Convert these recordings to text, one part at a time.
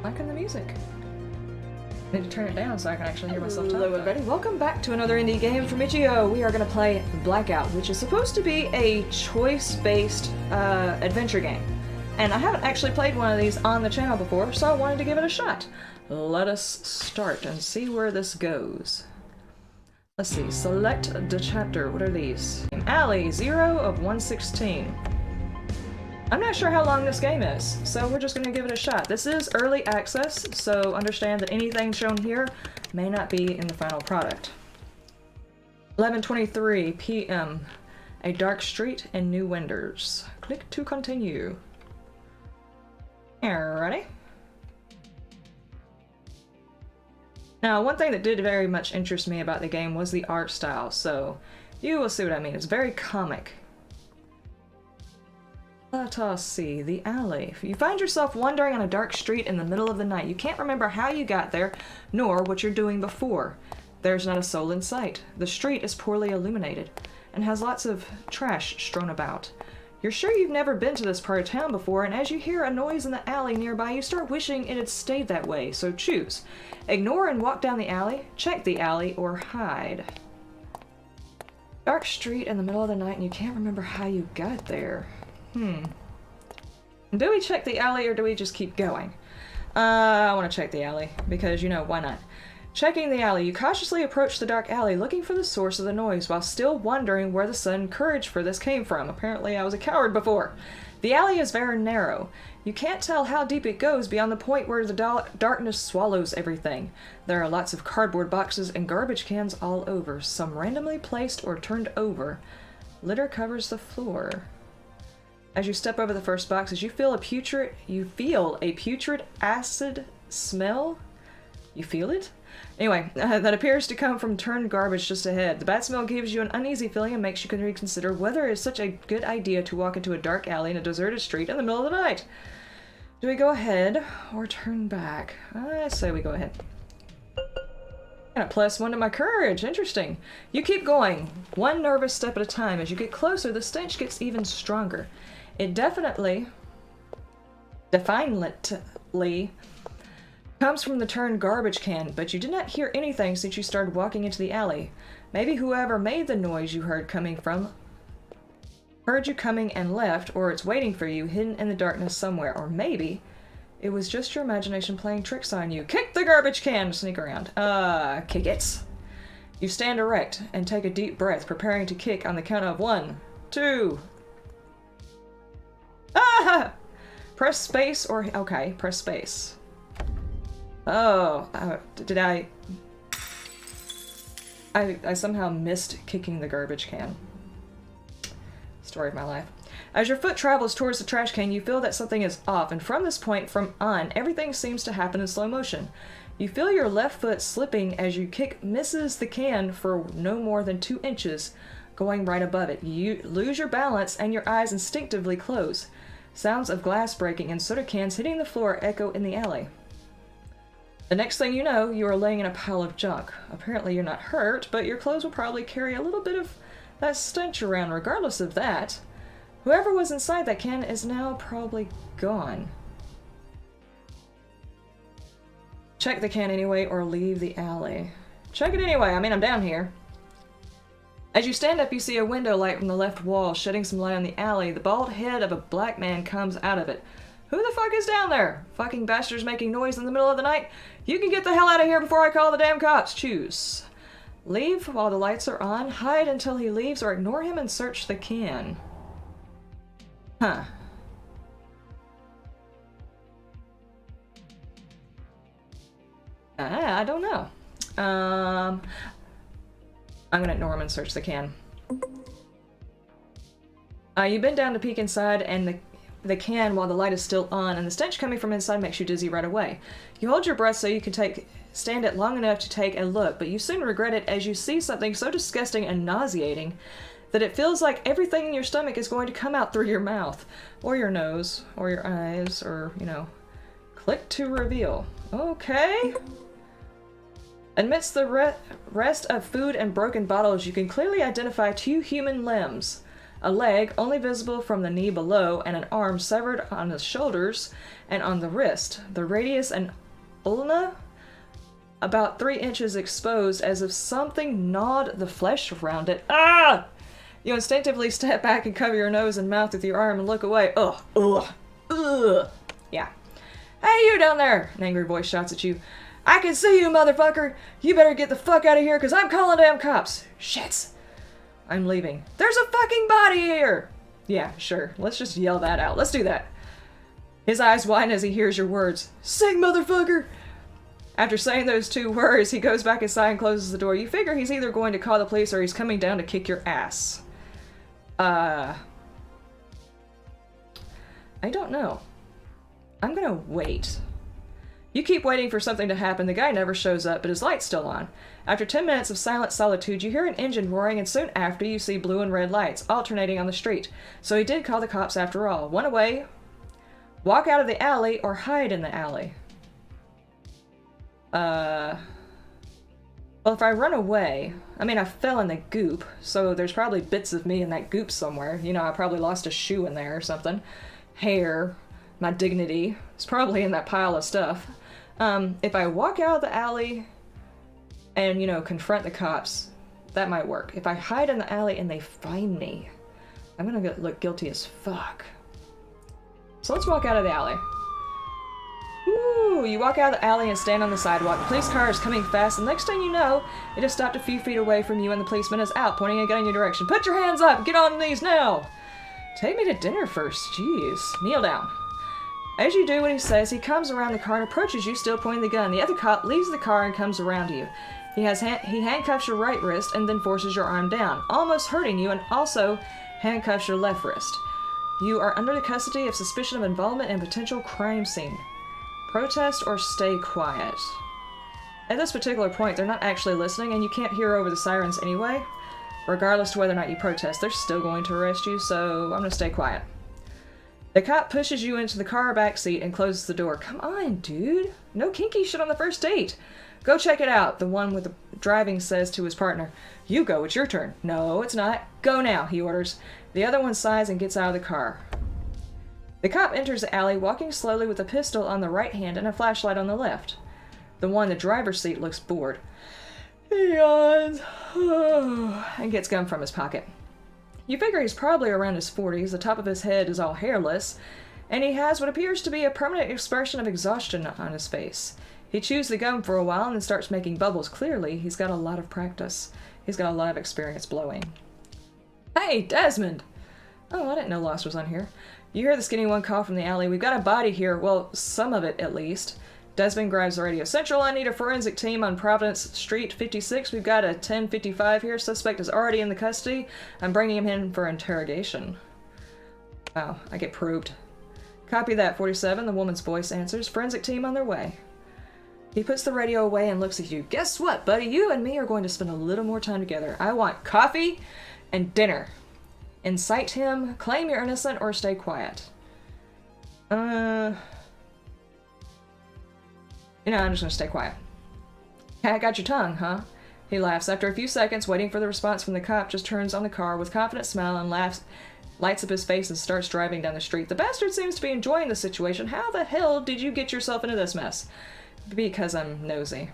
Liking the music. I need to turn it down so I can actually hear myself talk. Hello everybody, welcome back to another indie game from Ichio. We are going to play Blackout, which is supposed to be a choice-based adventure game. And I haven't actually played one of these on the channel before, so I wanted to give it a shot. Let us start and see where this goes. Let's see, select the chapter. What are these? Alley, 0 of 116. I'm not sure how long this game is, so we're just going to give it a shot. This is early access, so understand that anything shown here may not be in the final product. 11:23 p.m. A dark street and new windows. Click to continue. Alrighty. Now, one thing that did very much interest me about the game was the art style, so you will see what I mean. It's very comic. Let us see, the alley. You find yourself wandering on a dark street in the middle of the night. You can't remember how you got there, nor what you're doing before. There's not a soul in sight. The street is poorly illuminated, and has lots of trash strewn about. You're sure you've never been to this part of town before, and as you hear a noise in the alley nearby, you start wishing it had stayed that way, so choose. Ignore and walk down the alley, check the alley, or hide. Dark street in the middle of the night, and you can't remember how you got there. Do we check the alley or do we just keep going? I want to check the alley because, you know, why not? Checking the alley, you cautiously approach the dark alley looking for the source of the noise while still wondering where the sudden courage for this came from. Apparently I was a coward before. The alley is very narrow. You can't tell how deep it goes beyond the point where the darkness swallows everything. There are lots of cardboard boxes and garbage cans all over, some randomly placed or turned over. Litter covers the floor. As you step over the first boxes, you feel a putrid acid smell. You feel it? Anyway, that appears to come from turned garbage just ahead. The bad smell gives you an uneasy feeling and makes you reconsider whether it is such a good idea to walk into a dark alley in a deserted street in the middle of the night. Do we go ahead or turn back? I say we go ahead. Got a +1 to my courage. Interesting. You keep going, one nervous step at a time. As you get closer, the stench gets even stronger. It definitely comes from the turned garbage can, but you did not hear anything since you started walking into the alley. Maybe whoever made the noise you heard you coming and left, or it's waiting for you, hidden in the darkness somewhere. Or maybe it was just your imagination playing tricks on you. Kick the garbage can! Sneak around. Kick it. You stand erect and take a deep breath, preparing to kick on the count of 1, 2... Ah! Press space or... Okay, press space. Oh, did I somehow missed kicking the garbage can. Story of my life. As your foot travels towards the trash can, you feel that something is off, and from this point on, everything seems to happen in slow motion. You feel your left foot slipping as you kick misses the can for no more than 2 inches, going right above it. You lose your balance and your eyes instinctively close. Sounds of glass breaking and soda cans hitting the floor echo in the alley. The next thing you know, you are laying in a pile of junk. Apparently you're not hurt, but your clothes will probably carry a little bit of that stench around. Regardless of that, whoever was inside that can is now probably gone. Check the can anyway or leave the alley. Check it anyway, I mean, I'm down here. As you stand up, you see a window light from the left wall, shedding some light on the alley. The bald head of a black man comes out of it. Who the fuck is down there? Fucking bastards making noise in the middle of the night? You can get the hell out of here before I call the damn cops. Choose. Leave while the lights are on, hide until he leaves, or ignore him and search the can. Huh. I don't know. I'm gonna ignore him and search the can. You bend down to peek inside and the can while the light is still on, and the stench coming from inside makes you dizzy right away. You hold your breath so you can stand it long enough to take a look, but you soon regret it as you see something so disgusting and nauseating that it feels like everything in your stomach is going to come out through your mouth, or your nose, or your eyes, or, you know. Click to reveal. Okay. Amidst the rest of food and broken bottles, you can clearly identify 2 human limbs. a leg only visible from the knee below, and an arm severed on the shoulders and on the wrist. The radius and ulna about 3 inches exposed, as if something gnawed the flesh around it. Ah! You instinctively step back and cover your nose and mouth with your arm and look away. Ugh. Ugh. Ugh. Yeah. Hey, you down there! An angry voice shouts at you. I can see you, motherfucker! You better get the fuck out of here, because I'm calling damn cops! Shit! I'm leaving. There's a fucking body here! Yeah, sure. Let's just yell that out. Let's do that. His eyes widen as he hears your words. Sing, motherfucker! After saying those 2 words, he goes back inside and closes the door. You figure he's either going to call the police or he's coming down to kick your ass. I don't know. I'm gonna wait. You keep waiting for something to happen. The guy never shows up, but his light's still on. After 10 minutes of silent solitude, you hear an engine roaring, and soon after you see blue and red lights alternating on the street. So he did call the cops after all. One away. Walk out of the alley or hide in the alley. Well, if I run away, I mean, I fell in the goop, so there's probably bits of me in that goop somewhere. You know, I probably lost a shoe in there or something. Hair, my dignity. It's probably in that pile of stuff. If I walk out of the alley and, you know, confront the cops, that might work. If I hide in the alley and they find me, I'm gonna look guilty as fuck. So let's walk out of the alley. Ooh, you walk out of the alley and stand on the sidewalk. The police car is coming fast, and next thing you know, it has stopped a few feet away from you, and the policeman is out, pointing a gun in your direction. Put your hands up! Get on these now! Take me to dinner first. Jeez. Kneel down. As you do what he says, he comes around the car and approaches you, still pointing the gun. The other cop leaves the car and comes around you. He handcuffs your right wrist and then forces your arm down, almost hurting you, and also handcuffs your left wrist. You are under the custody of suspicion of involvement in a potential crime scene. Protest or stay quiet. At this particular point, they're not actually listening, and you can't hear over the sirens anyway. Regardless of whether or not you protest, they're still going to arrest you, so I'm gonna stay quiet. The cop pushes you into the car back seat and closes the door. Come on, dude. No kinky shit on the first date. Go check it out, the one with the driving says to his partner. You go, it's your turn. No, it's not. Go now, he orders. The other one sighs and gets out of the car. The cop enters the alley, walking slowly with a pistol on the right hand and a flashlight on the left. The one in the driver's seat looks bored. He yawns and gets gum from his pocket. You figure he's probably around his 40s, the top of his head is all hairless, and he has what appears to be a permanent expression of exhaustion on his face. He chews the gum for a while and then starts making bubbles. Clearly, he's got a lot of practice. He's got a lot of experience blowing. Hey, Desmond! Oh, I didn't know Lost was on here. You hear the skinny one call from the alley. We've got a body here. Well, some of it, at least. Desmond grabs the radio. Central, I need a forensic team on Providence Street 56. We've got a 1055 here. Suspect is already in the custody. I'm bringing him in for interrogation. Wow, I get probed. Copy that, 47. The woman's voice answers. Forensic team on their way. He puts the radio away and looks at you. Guess what, buddy? You and me are going to spend a little more time together. I want coffee and dinner. Incite him, claim you're innocent, or stay quiet. You know, I'm just gonna stay quiet. I got your tongue, huh? He laughs. After a few seconds, waiting for the response from the cop, just turns on the car with confident smile and laughs, lights up his face and starts driving down the street. The bastard seems to be enjoying the situation. How the hell did you get yourself into this mess? Because I'm nosy.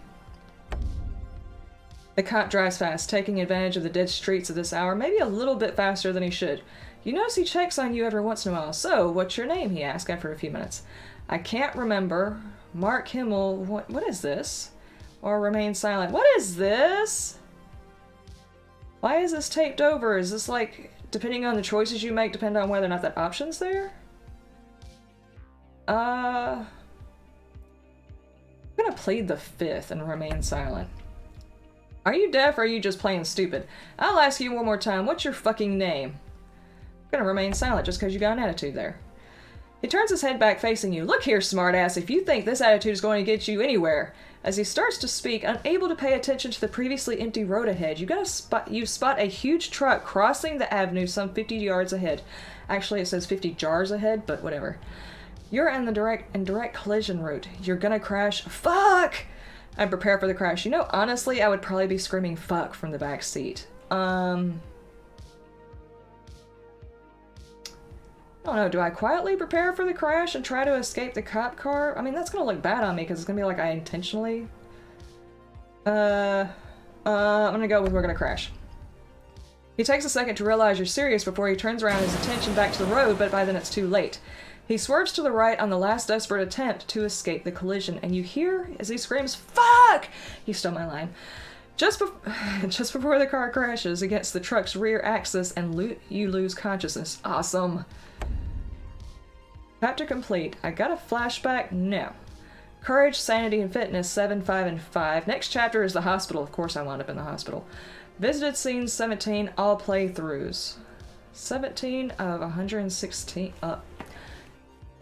The cop drives fast, taking advantage of the dead streets of this hour, maybe a little bit faster than he should. You notice he checks on you every once in a while. So, what's your name? He asks after a few minutes. I can't remember. Mark Himmel. What is this? Or remain silent. What is this? Why is this taped over? Is this like, depending on the choices you make, depend on whether or not that option's there? I'm gonna plead the fifth and remain silent. Are you deaf or are you just playing stupid? I'll ask you one more time. What's your fucking name? I'm gonna remain silent just because you got an attitude there. He turns his head back facing you. Look here, smartass, if you think this attitude is going to get you anywhere. As he starts to speak, unable to pay attention to the previously empty road ahead, you spot a huge truck crossing the avenue some 50 yards ahead. Actually, it says 50 jars ahead, but whatever. You're in the direct collision route. You're gonna crash. Fuck! I prepare for the crash. You know, honestly, I would probably be screaming fuck from the back seat. I don't know, do I quietly prepare for the crash and try to escape the cop car? I mean, that's gonna look bad on me because it's gonna be like I intentionally... I'm gonna go with we're gonna crash. He takes a second to realize you're serious before he turns around his attention back to the road, but by then it's too late. He swerves to the right on the last desperate attempt to escape the collision, and you hear as he screams, "Fuck!" He stole my line. Just before the car crashes against the truck's rear axis and you lose consciousness. Awesome. Chapter complete. I got a flashback? No. Courage, Sanity, and Fitness, 7, 5, and 5. Next chapter is the hospital. Of course I wound up in the hospital. Visited scenes, 17. All playthroughs. 17 of 116.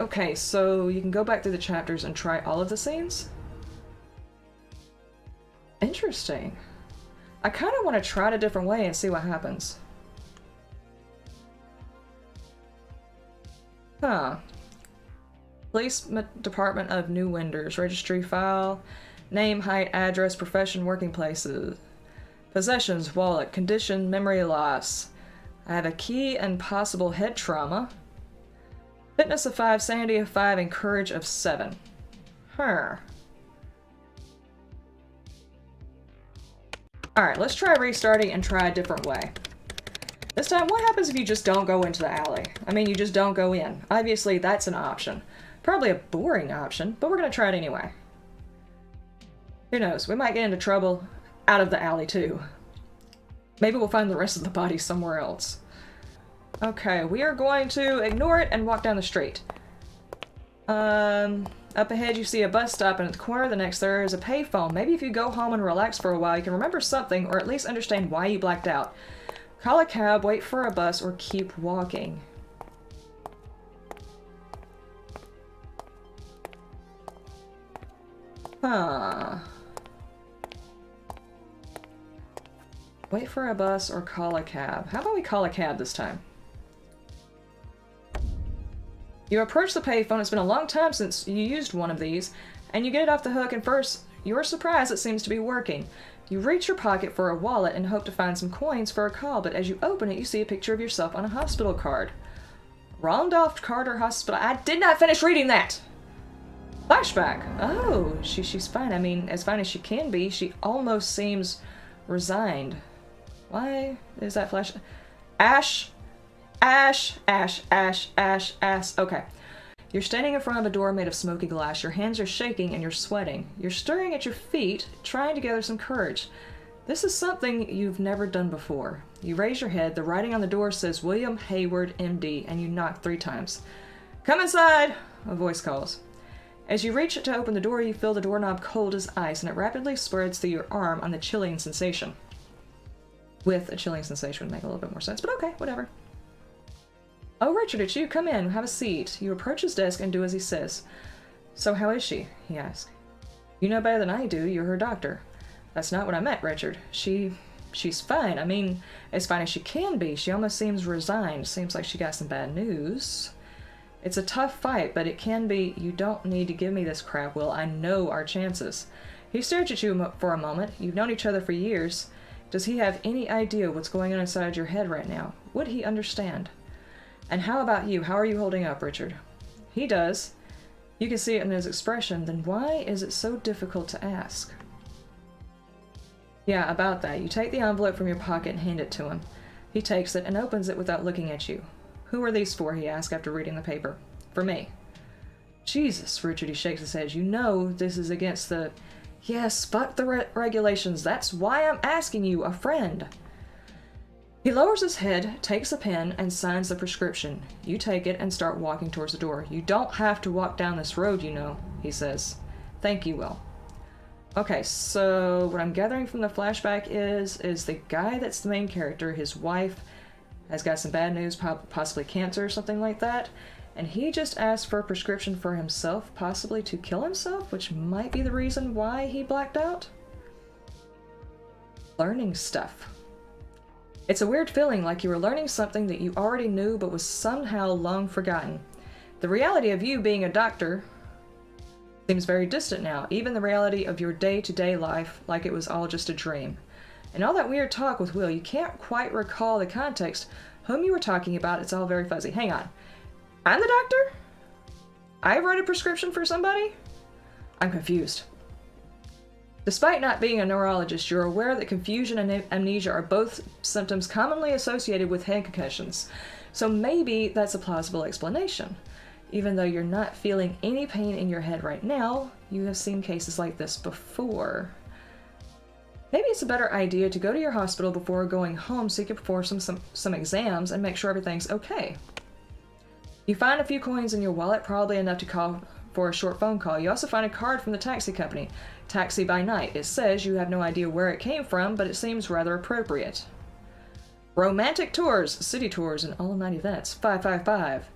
Okay, so you can go back through the chapters and try all of the scenes? Interesting. I kind of want to try it a different way and see what happens. Huh. Police Department of New Winders. Registry file. Name, height, address, profession, working places. Possessions, wallet, condition, memory loss. I have a key and possible head trauma. Fitness of 5, Sanity of 5, and Courage of 7. Alright, let's try restarting and try a different way. This time, what happens if you just don't go into the alley? I mean, you just don't go in. Obviously, that's an option. Probably a boring option, but we're gonna try it anyway. Who knows, we might get into trouble out of the alley too. Maybe we'll find the rest of the body somewhere else. Okay, we are going to ignore it and walk down the street. Up ahead you see a bus stop, and at the corner of the next there is a payphone. Maybe if you go home and relax for a while, you can remember something, or at least understand why you blacked out. Call a cab, wait for a bus, or keep walking. Huh. Wait for a bus or call a cab. How about we call a cab this time? You approach the payphone. It's been a long time since you used one of these, and you get it off the hook, and first, you're surprised it seems to be working. You reach your pocket for a wallet and hope to find some coins for a call, but as you open it, you see a picture of yourself on a hospital card. Randolph Carter Hospital. I did not finish reading that! Flashback. Oh, she's fine. I mean, as fine as she can be. She almost seems resigned. Why is that flash? Ash. Okay. You're standing in front of a door made of smoky glass. Your hands are shaking and you're sweating. You're staring at your feet, trying to gather some courage. This is something you've never done before. You raise your head. The writing on the door says William Hayward, MD, and you knock 3 times. Come inside, a voice calls. As you reach it to open the door, you feel the doorknob cold as ice, and it rapidly spreads through your arm on the chilling sensation. With a chilling sensation would make a little bit more sense, but okay, whatever. Oh, Richard, it's you. Come in. Have a seat. You approach his desk and do as he says. So how is she? He asks. You know better than I do. You're her doctor. That's not what I meant, Richard. She's fine. I mean, as fine as she can be. She almost seems resigned. Seems like she got some bad news. It's a tough fight, but it can be. You don't need to give me this crap, Will. I know our chances. He stares at you for a moment. You've known each other for years. Does he have any idea what's going on inside your head right now? Would he understand? And how about you? How are you holding up, Richard? He does. You can see it in his expression. Then why is it so difficult to ask? Yeah, about that. You take the envelope from your pocket and hand it to him. He takes it and opens it without looking at you. Who are these for? He asks after reading the paper. For me. Jesus, Richard, he shakes his head. You know this is against the... Yes, fuck the regulations. That's why I'm asking you, a friend. He lowers his head, takes a pen, and signs the prescription. You take it and start walking towards the door. You don't have to walk down this road, you know, he says. Thank you, Will. Okay, so what I'm gathering from the flashback is the guy that's the main character, his wife, has got some bad news, possibly cancer or something like that, and he just asked for a prescription for himself, possibly to kill himself, which might be the reason why he blacked out. Learning stuff. It's a weird feeling, like you were learning something that you already knew but was somehow long forgotten. The reality of you being a doctor seems very distant now, even the reality of your day-to-day life, like it was all just a dream. And all that weird talk with Will, you can't quite recall the context, whom you were talking about, it's all very fuzzy. Hang on. I'm the doctor? I wrote a prescription for somebody? I'm confused. Despite not being a neurologist, you're aware that confusion and amnesia are both symptoms commonly associated with head concussions. So maybe that's a plausible explanation. Even though you're not feeling any pain in your head right now, you have seen cases like this before. Maybe it's a better idea to go to your hospital before going home so you can perform some exams and make sure everything's okay. You find a few coins in your wallet, probably enough to call for a short phone call. You also find a card from the taxi company. Taxi by night. It says you have no idea where it came from, but it seems rather appropriate. Romantic tours, city tours, and all night events. 555.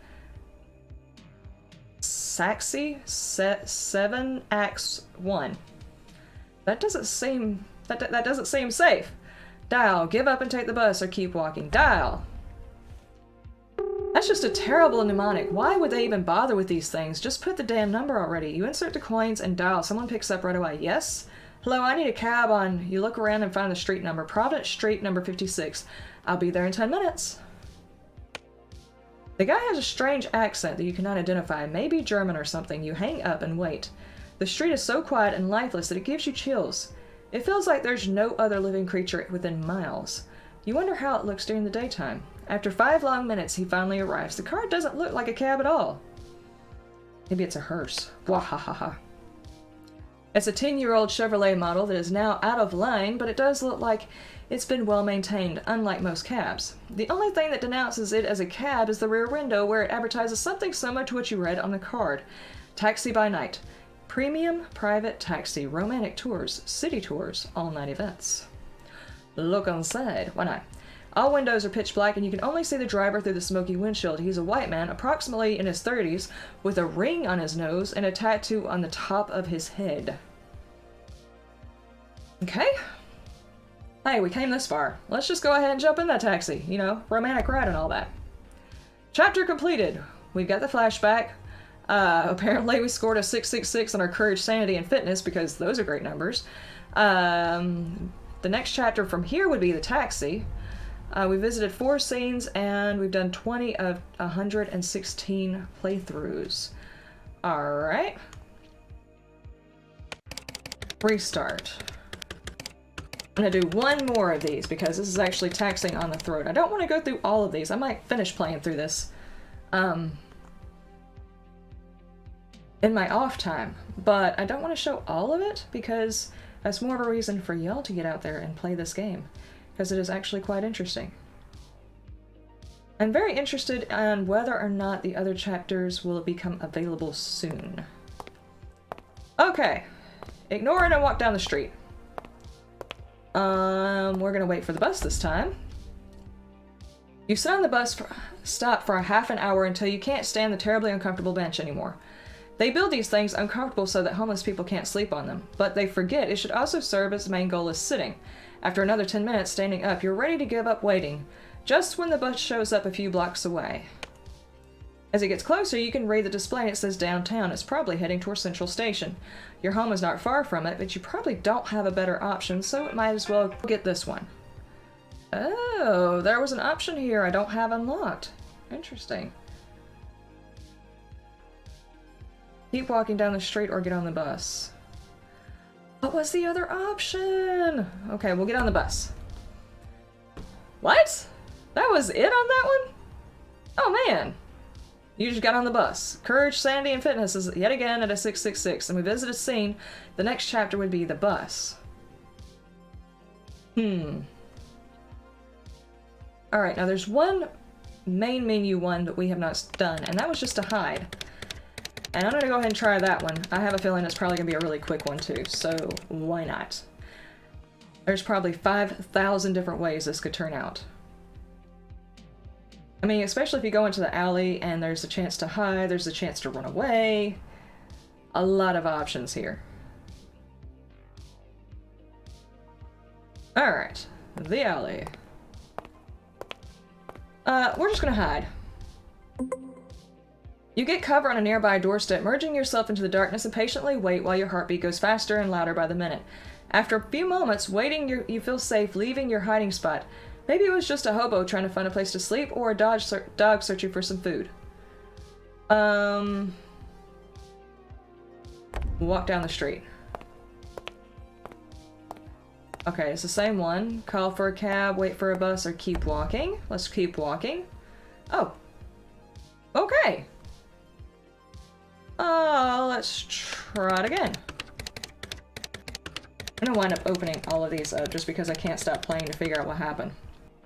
Saxy 7 Acts 1. That doesn't seem that doesn't seem safe. Dial. Give up and take the bus or keep walking. Dial. That's just a terrible mnemonic. Why would they even bother with these things? Just put the damn number already. You insert the coins and dial. Someone picks up right away. Yes? Hello, I need a cab on... You look around and find the street number. Providence Street, number 56. I'll be there in 10 minutes. The guy has a strange accent that you cannot identify. Maybe German or something. You hang up and wait. The street is so quiet and lifeless that it gives you chills. It feels like there's no other living creature within miles. You wonder how it looks during the daytime. After 5 long minutes, he finally arrives. The car doesn't look like a cab at all. Maybe it's a hearse. Wahahaha. It's a 10-year-old Chevrolet model that is now out of line, but it does look like it's been well maintained, unlike most cabs. The only thing that denounces it as a cab is the rear window, where it advertises something similar to what you read on the card. Taxi by night. Premium private taxi. Romantic tours. City tours. All-night events. Look inside. Why not? All windows are pitch black, and you can only see the driver through the smoky windshield. He's a white man, approximately in his 30s, with a ring on his nose and a tattoo on the top of his head. Okay. Hey, we came this far. Let's just go ahead and jump in that taxi. You know, romantic ride and all that. Chapter completed. We've got the flashback. Apparently we scored a 666 on our courage, sanity, and fitness, because those are great numbers. The next chapter from here would be the taxi. We visited 4 scenes, and we've done 20 of 116 playthroughs. Alright. Restart. I'm going to do one more of these, because this is actually taxing on the throat. I don't want to go through all of these. I might finish playing through this in my off time, but I don't want to show all of it, because that's more of a reason for y'all to get out there and play this game. Because it is actually quite interesting. I'm very interested in whether or not the other chapters will become available soon. Okay. Ignore it and walk down the street. We're gonna wait for the bus this time. You sit on the bus stop for a half an hour until you can't stand the terribly uncomfortable bench anymore. They build these things uncomfortable so that homeless people can't sleep on them, but they forget it should also serve as the main goal as sitting. After another 10 minutes standing up, you're ready to give up waiting, just when the bus shows up a few blocks away. As it gets closer, you can read the display and it says downtown. It's probably heading towards Central Station. Your home is not far from it, but you probably don't have a better option, so it might as well get this one. Oh, there was an option here I don't have unlocked. Interesting. Keep walking down the street or get on the bus. What was the other option? Okay, we'll get on the bus. What? That was it on that one? Oh man. You just got on the bus. Courage, sanity, and fitness is yet again at a 666, and we visit a scene. The next chapter would be the bus. Alright, now there's one main menu one that we have not done, and that was just to hide. And I'm gonna go ahead and try that one. I have a feeling it's probably gonna be a really quick one too, so why not? There's probably 5,000 different ways this could turn out. I mean, especially if you go into the alley and there's a chance to hide, there's a chance to run away. A lot of options here. Alright, the alley. We're just gonna hide. You get cover on a nearby doorstep, merging yourself into the darkness and patiently wait while your heartbeat goes faster and louder by the minute. After a few moments, waiting, you feel safe, leaving your hiding spot. Maybe it was just a hobo trying to find a place to sleep, or a dog searching for some food. Walk down the street. Okay, it's the same one. Call for a cab, wait for a bus, or keep walking. Let's keep walking. Oh. Okay. Let's try it again. I'm gonna wind up opening all of these up just because I can't stop playing to figure out what happened.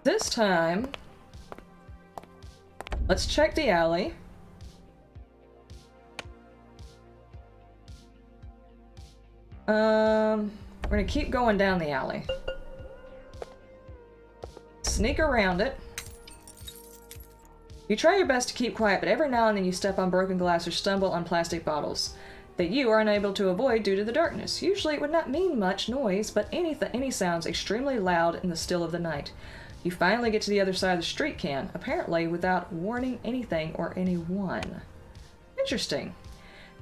This time, let's check the alley. We're gonna keep going down the alley. Sneak around it. You try your best to keep quiet, but every now and then you step on broken glass or stumble on plastic bottles that you are unable to avoid due to the darkness. Usually it would not mean much noise, but any sounds extremely loud in the still of the night. You finally get to the other side of the street can, apparently without warning anything or anyone. Interesting.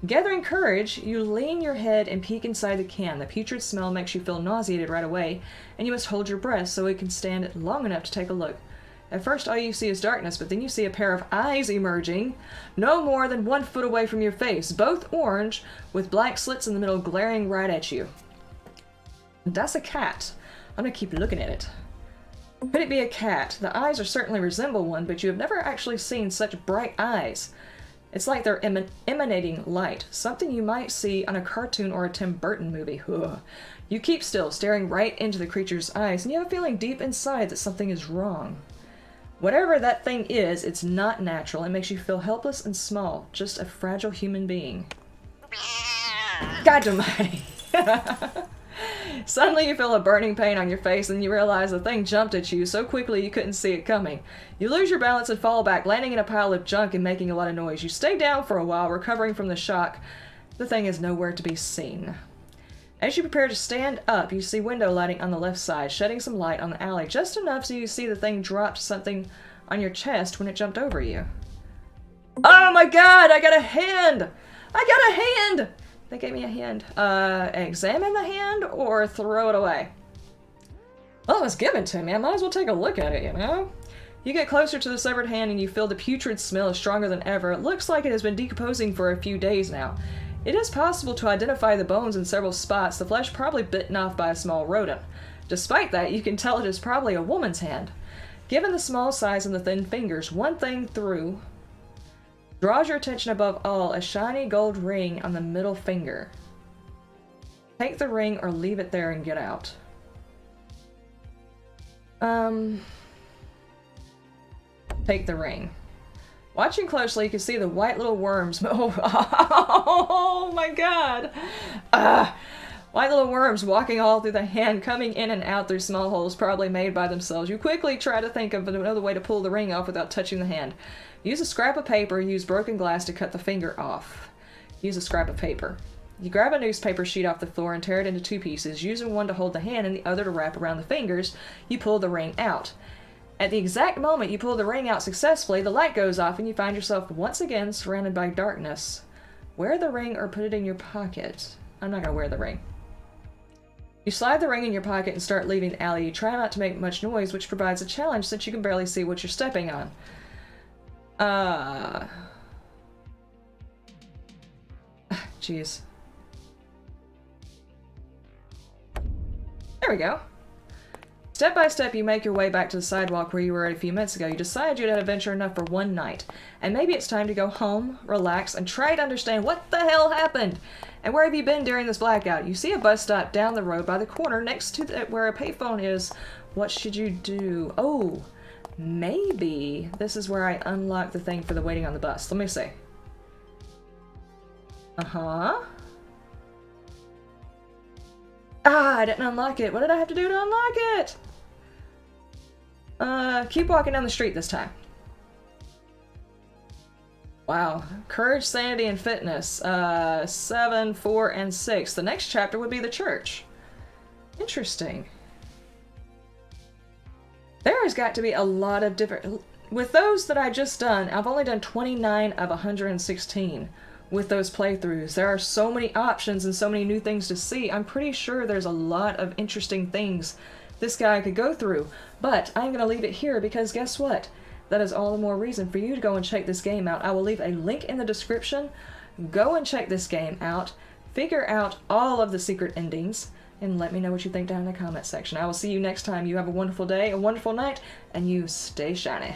Gathering courage, you lean your head and peek inside the can. The putrid smell makes you feel nauseated right away, and you must hold your breath so it can stand long enough to take a look. At first, all you see is darkness, but then you see a pair of eyes emerging, no more than 1 foot away from your face, both orange, with black slits in the middle glaring right at you. That's a cat. I'm gonna keep looking at it. Could it be a cat? The eyes are certainly resemble one, but you have never actually seen such bright eyes. It's like they're emanating light, something you might see on a cartoon or a Tim Burton movie. Ugh. You keep still, staring right into the creature's eyes, and you have a feeling deep inside that something is wrong. Whatever that thing is, it's not natural. It makes you feel helpless and small, just a fragile human being. God almighty. Suddenly you feel a burning pain on your face and you realize the thing jumped at you so quickly you couldn't see it coming. You lose your balance and fall back, landing in a pile of junk and making a lot of noise. You stay down for a while, recovering from the shock. The thing is nowhere to be seen. As you prepare to stand up, you see window lighting on the left side, shedding some light on the alley, just enough so you see the thing dropped something on your chest when it jumped over you. Oh my god, I got a hand! I got a hand! They gave me a hand. Examine the hand or throw it away? Well, it was given to me. I might as well take a look at it, you know? You get closer to the severed hand and you feel the putrid smell is stronger than ever. It looks like it has been decomposing for a few days now. It is possible to identify the bones in several spots, the flesh probably bitten off by a small rodent. Despite that, you can tell it is probably a woman's hand. Given the small size and the thin fingers, one thing draws your attention above all, a shiny gold ring on the middle finger. Take the ring or leave it there and get out. Take the ring. Watching closely, you can see the white little worms. Oh my god! White little worms walking all through the hand, coming in and out through small holes probably made by themselves. You quickly try to think of another way to pull the ring off without touching the hand. Use a scrap of paper, use broken glass to cut the finger off. Use a scrap of paper. You grab a newspaper sheet off the floor and tear it into 2 pieces, using one to hold the hand and the other to wrap around the fingers. You pull the ring out. At the exact moment you pull the ring out successfully, the light goes off and you find yourself once again surrounded by darkness. Wear the ring or put it in your pocket. I'm not gonna wear the ring. You slide the ring in your pocket and start leaving the alley. You try not to make much noise, which provides a challenge since you can barely see what you're stepping on. Jeez. There we go. Step by step, you make your way back to the sidewalk where you were a few minutes ago. You decide you'd had adventure enough for one night, and maybe it's time to go home, relax, and try to understand what the hell happened. And where have you been during this blackout? You see a bus stop down the road by the corner next to where a payphone is. What should you do? Oh, maybe this is where I unlock the thing for the waiting on the bus. Let me see. Uh-huh. I didn't unlock it. What did I have to do to unlock it? Keep walking down the street this time. Wow. Courage, sanity, and fitness. 7, 4, and 6. The next chapter would be the church. Interesting. There has got to be a lot of different... With those that I just done, I've only done 29 of 116 with those playthroughs. There are so many options and so many new things to see. I'm pretty sure there's a lot of interesting things this guy could go through. But I'm going to leave it here because guess what? that is all the more reason for you to go and check this game out. I will leave a link in the description. Go and check this game out. Figure out all of the secret endings. And let me know what you think down in the comment section. I will see you next time. You have a wonderful day, a wonderful night, and you stay shiny.